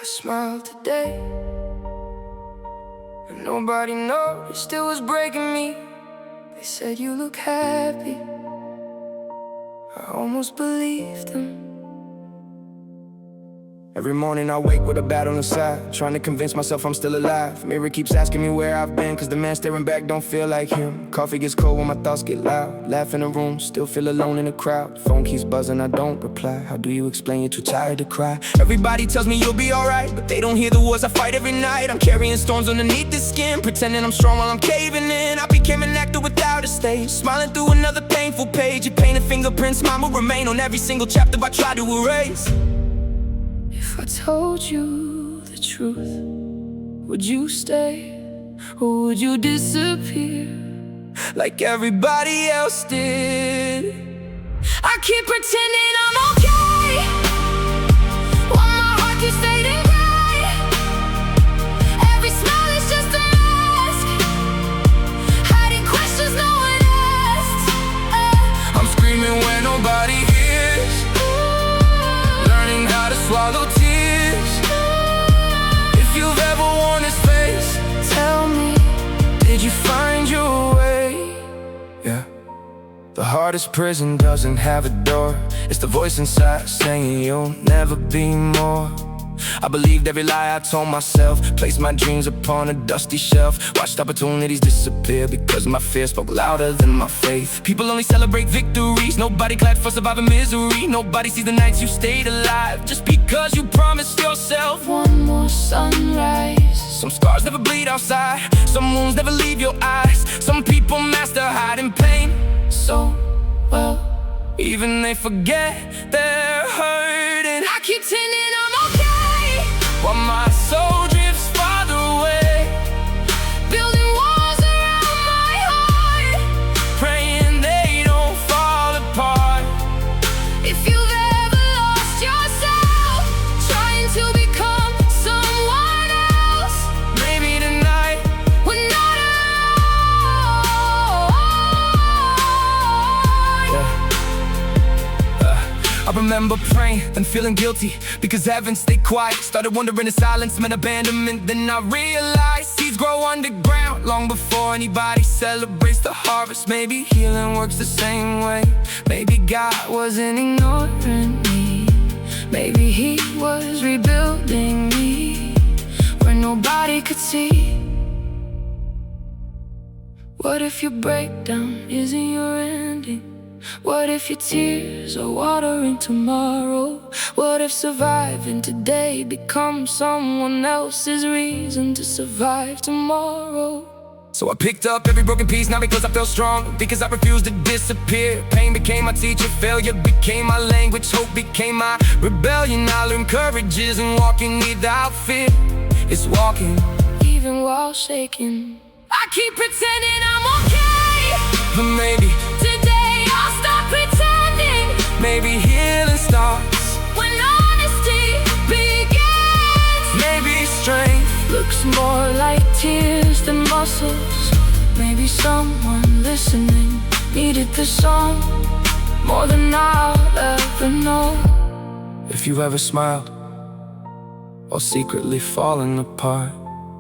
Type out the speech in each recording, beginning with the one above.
I smiled today, and nobody noticed it was breaking me. They said you look happy. I almost believed them. Every morning I wake with a battle inside, trying to convince myself I'm still alive. Mirror keeps asking me where I've been, cause the man staring back don't feel like him. Coffee gets cold when my thoughts get loud. Laugh in the room, still feel alone in the crowd. Phone keeps buzzing, I don't reply. How do you explain you're too tired to cry? Everybody tells me you'll be alright, but they don't hear the wars I fight every night. I'm carrying storms underneath the skin, pretending I'm strong while I'm caving in. I became an actor without a stage, smiling through another painful page. Your painted fingerprints, mine will remain on every single chapter I try to erase. If I told you the truth, would you stay or would you disappear like everybody else did? I keep pretending I'm okay while my heart keeps fading gray. Every smile is just a mask, hiding questions no one asks. I'm screaming when nobody hears, learning how to swallow tears. If you've ever worn this face, tell me, did you find your way? Yeah. The hardest prison doesn't have a door. It's the voice inside saying you'll never be more. I believed every lie I told myself, placed my dreams upon a dusty shelf, watched opportunities disappear because my fear spoke louder than my faith. People only celebrate victories, nobody clapped for surviving misery. Nobody sees the nights you stayed alive just because you promised yourself one more sunrise. Some scars never bleed outside, some wounds never leave your eyes. Some people master hiding pain so well, even they forget they're hurting. I keep pretending I'm okay while my soul drifts farther away, building walls around my heart, praying they don't fall apart. If you've ever lost yourself, trying to become someone else, maybe tonight we're not alone. I remember praying and feeling guilty because heaven stayed quiet. Started wondering if silence meant abandonment. Then I realized seeds grow underground long before anybody celebrates the harvest. Maybe healing works the same way. Maybe God wasn't ignoring me. Maybe He was rebuilding me where nobody could see. What if your breakdown isn't your ending? What if your tears are watering tomorrow? What if surviving today becomes someone else's reason to survive tomorrow? So I picked up every broken piece, not because I felt strong, because I refused to disappear. Pain became my teacher, failure became my language, hope became my rebellion. I learned courage isn't walking without fear, it's walking even while shaking. I keep pretending I'm okay, but maybe today I'll stop pretending. Maybe healing starts when honesty begins. Maybe strength looks more like tears than muscles. Maybe someone listening needed this song more than I'll ever know. If you've ever smiled while secretly falling apart,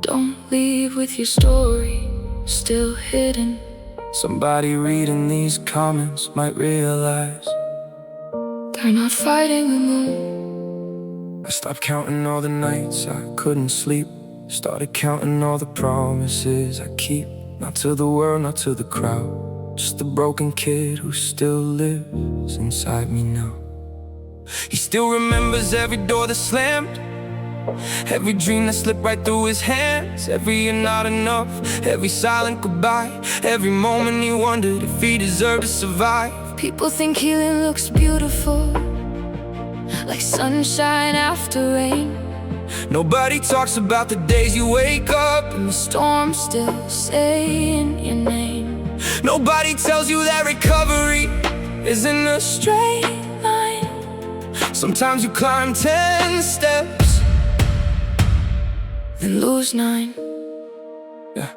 don't leave with your story still hidden. Somebody reading these comments might realize they're not fighting alone. I stopped counting all the nights I couldn't sleep, started counting all the promises I keep. Not to the world, not to the crowd, just the broken kid who still lives inside me now. He still remembers every door that slammed, every dream that slipped right through his hands, every you're not enough, every silent goodbye, every moment he wondered if he deserved to survive. People think healing looks beautiful, like sunshine after rain. Nobody talks about the days you wake up and the storm still saying your name. Nobody tells you that recovery isn't a straight line. Sometimes you climb 10 steps, then lose 9. Yeah.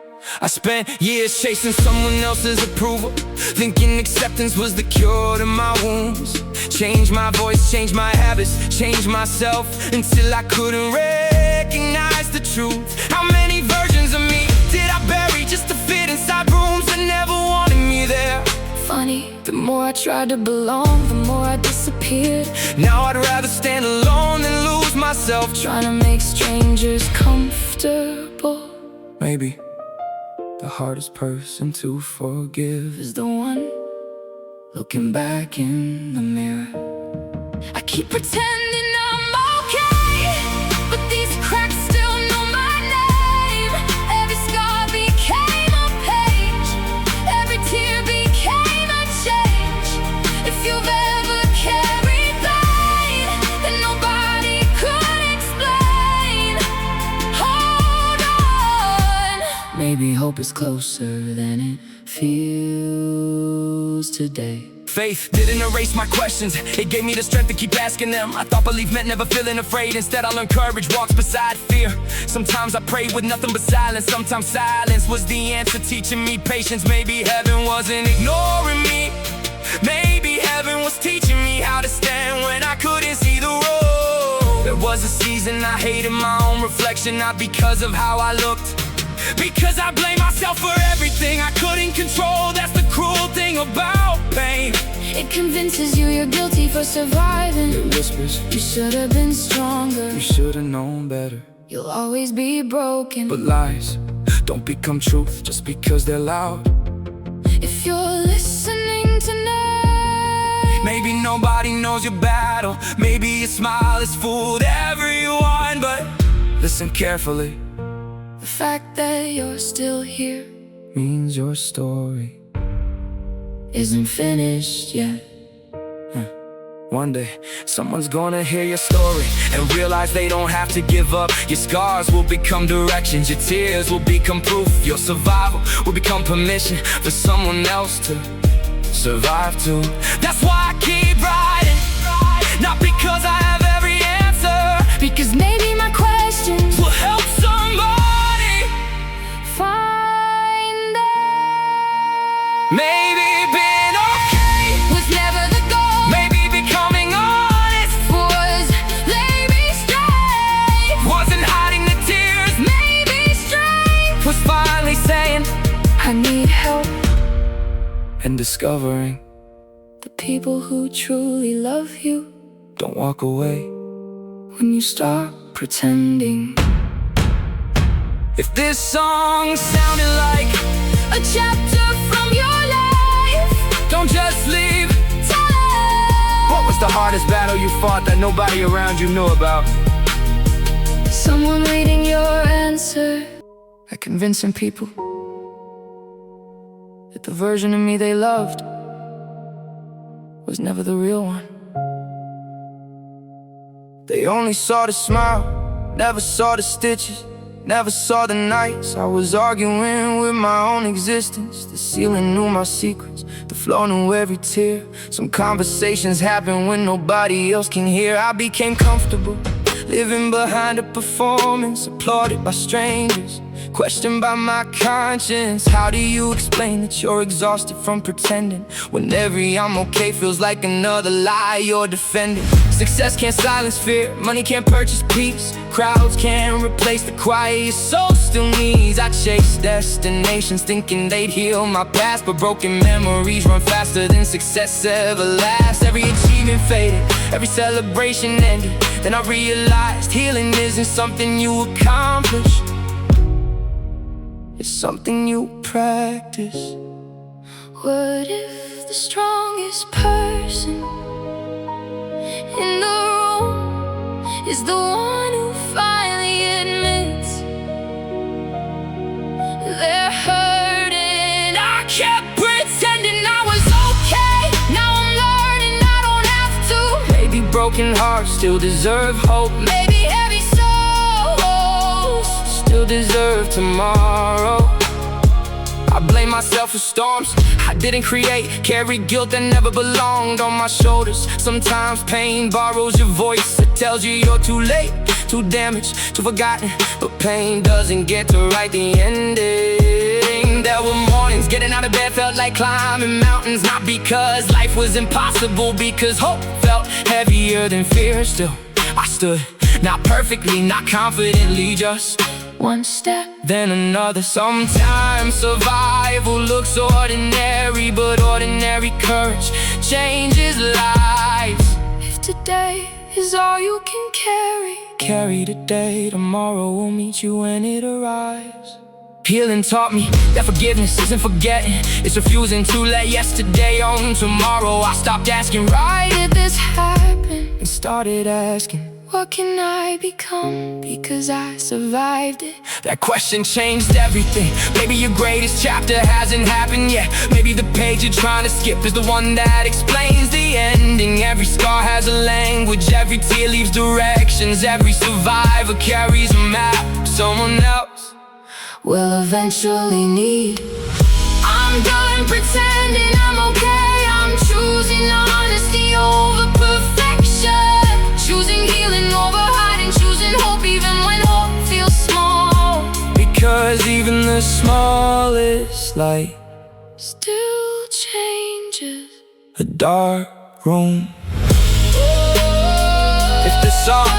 I spent years chasing someone else's approval, thinking acceptance was the cure to my wounds. Changed my voice, changed my habits, changed myself until I couldn't raise recognize the truth. How many versions of me did I bury just to fit inside rooms that never wanted me there? Funny, the more I tried to belong, the more I disappeared. Now I'd rather stand alone than lose myself, trying to make strangers comfortable. Maybe the hardest person to forgive is the one looking back in the mirror. I keep pretending I'm okay, but these cracks still know my name. Every scar became a page, every tear became a change. If you've ever carried pain that nobody could explain, hold on. Maybe hope is closer than it feels today. Faith didn't erase my questions, it gave me the strength to keep asking them. I thought belief meant never feeling afraid, instead I learned courage walks beside fear. Sometimes I prayed with nothing but silence, sometimes silence was the answer, teaching me patience. Maybe heaven wasn't ignoring me, maybe heaven was teaching me how to stand when I couldn't see the road. There was a season I hated my own reflection, not because of how I looked, because I blame myself for everything I couldn't control. That's the cruel thing about pain. It convinces you you're guilty for surviving. It whispers, you should have been stronger, you should have known better. You'll always be broken. But lies don't become truth just because they're loud. If you're listening tonight, maybe nobody knows your battle, maybe your smile has fooled everyone, but listen carefully. The fact that you're still here means your story isn't finished yet. One day, someone's gonna hear your story and realize they don't have to give up. Your scars will become directions, your tears will become proof. Your survival will become permission for someone else to survive too. That's why I keep writing, not because I have every answer, because maybe my questions will help somebody find them. Maybe being okay was never the goal. Maybe becoming honest was maybe strength. Wasn't hiding the tears. Maybe strength was finally saying I need help. And discovering the people who truly love you don't walk away when you start pretending. If this song sounded like a chapter from your life, don't just leave. Tell it. What was the hardest battle you fought that nobody around you knew about? Someone reading your answer, at convincing people that the version of me they loved was never the real one. They only saw the smile, never saw the stitches, never saw the nights I was arguing with my own existence. The ceiling knew my secrets, the floor knew every tear. Some conversations happen when nobody else can hear. I became comfortable living behind a performance, applauded by strangers, questioned by my conscience. How do you explain that you're exhausted from pretending, when every I'm okay feels like another lie you're defending? Success can't silence fear, money can't purchase peace, crowds can't replace the quiet your soul still needs. I chase destinations thinking they'd heal my past, but broken memories run faster than success ever lasts. Every achievement faded, every celebration ended. Then I realized healing isn't something you accomplish, it's something you practice. What if the strongest person in the room is the one who finally admits they're hurting? I kept pretending I was okay, now I'm learning I don't have to. Maybe broken hearts still deserve hope, maybe heavy souls still deserve tomorrow. I blame myself for storms I didn't create, carry guilt that never belonged on my shoulders. Sometimes pain borrows your voice, it tells you you're too late, too damaged, too forgotten. But pain doesn't get to write the ending. There were mornings getting out of bed felt like climbing mountains, not because life was impossible, because hope felt heavier than fear. Still I stood Not perfectly, not confidently, just one step, then another. Sometimes survival looks ordinary, but ordinary courage changes lives. if today is all you can Carry today, tomorrow will meet you when it arrives. Healing taught me that forgiveness isn't forgetting, it's refusing to let yesterday own tomorrow. I stopped asking, why did this happen? and started asking, What can I become? Because I survived it. that question changed everything. Maybe your greatest chapter hasn't happened yet. Maybe the page you're trying to skip is the one that explains the ending. Every scar has a language, every tear leaves directions. Every survivor carries a map someone else will eventually need. I'm done pretending I'm okay. I'm choosing honesty over perfection, choosing healing over hiding, choosing hope even when hope feels small. Because even the smallest light still changes a dark room. If the song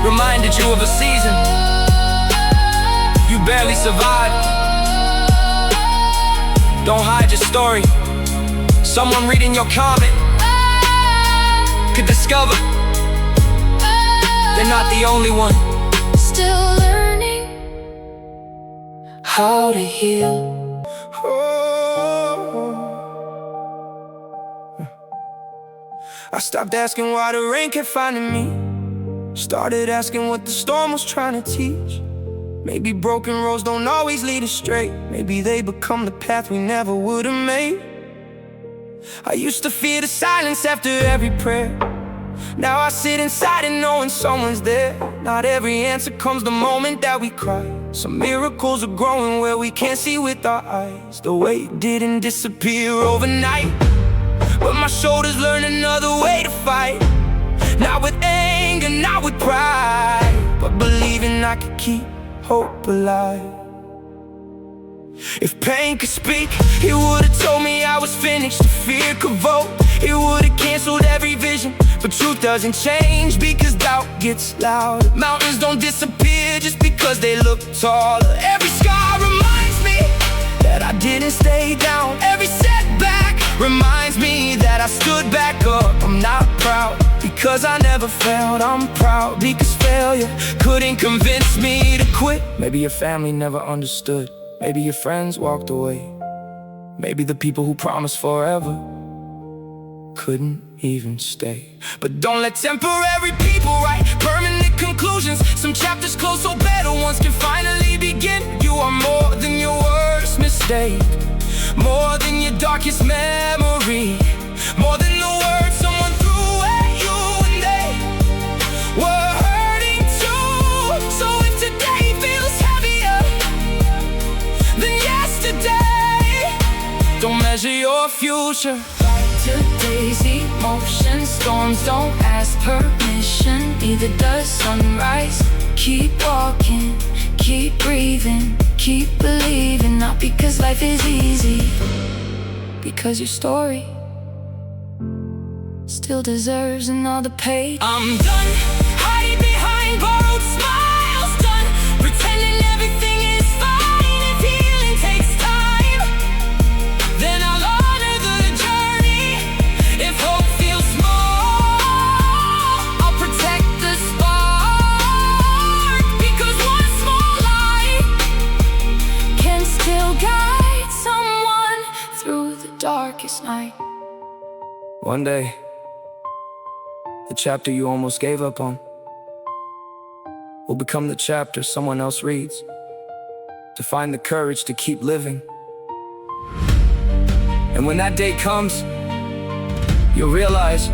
reminded you of a season you barely survived, don't hide your story. Someone reading your comment could discover they're not the only one. Still learning how to heal. I stopped asking why the rain kept finding me. Started asking what the storm was trying to teach. Maybe broken roads don't always lead us straight. Maybe they become the path we never would have made. I used to fear the silence after every prayer. Now I sit inside and knowing someone's there. Not every answer comes the moment that we cry. Some miracles are growing where we can't see with our eyes. The weight didn't disappear overnight, but my shoulders learned another way to fight. Not with anger, not with pride, but believing I could keep hope alive. If pain could speak, it would've told me I was finished. If fear could vote, it would've canceled every vision. But truth doesn't change because doubt gets louder. Mountains don't disappear just because they look taller. Every scar reminds me that I didn't stay down. Every setback reminds me that I stood back up. I'm not proud because I never failed. I'm proud because failure couldn't convince me to quit. Maybe your family never understood. Maybe your friends walked away. Maybe the people who promised forever couldn't even stay. But don't let temporary people write permanent conclusions. Some chapters close so better ones can finally begin. You are more than your worst mistake, more than your darkest memory, more than the words someone threw at you when they were hurting too. So if today feels heavier than yesterday, don't measure your future by today's emotions. Storms don't ask permission, neither does sunrise. Keep walking, keep breathing, keep believing. Not because life is easy, because your story still deserves another page. I'm done hiding behind borrowed smiles, done pretending everything is fine. If healing takes time, then I'll honor the journey. If hope feels small, I'll protect the spark. Because one small light can still guide someone through the darkest night. One day, the chapter you almost gave up on will become the chapter someone else reads, to find the courage to keep living. And when that day comes, you'll realize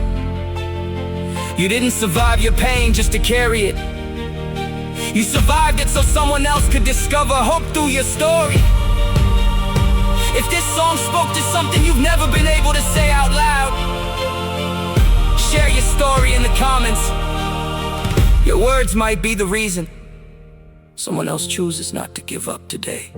you didn't survive your pain just to carry it. You survived it so someone else could discover hope through your story. If this song spoke to something you've never been able to say out loud, share your story in the comments. Your words might be the reason someone else chooses not to give up today.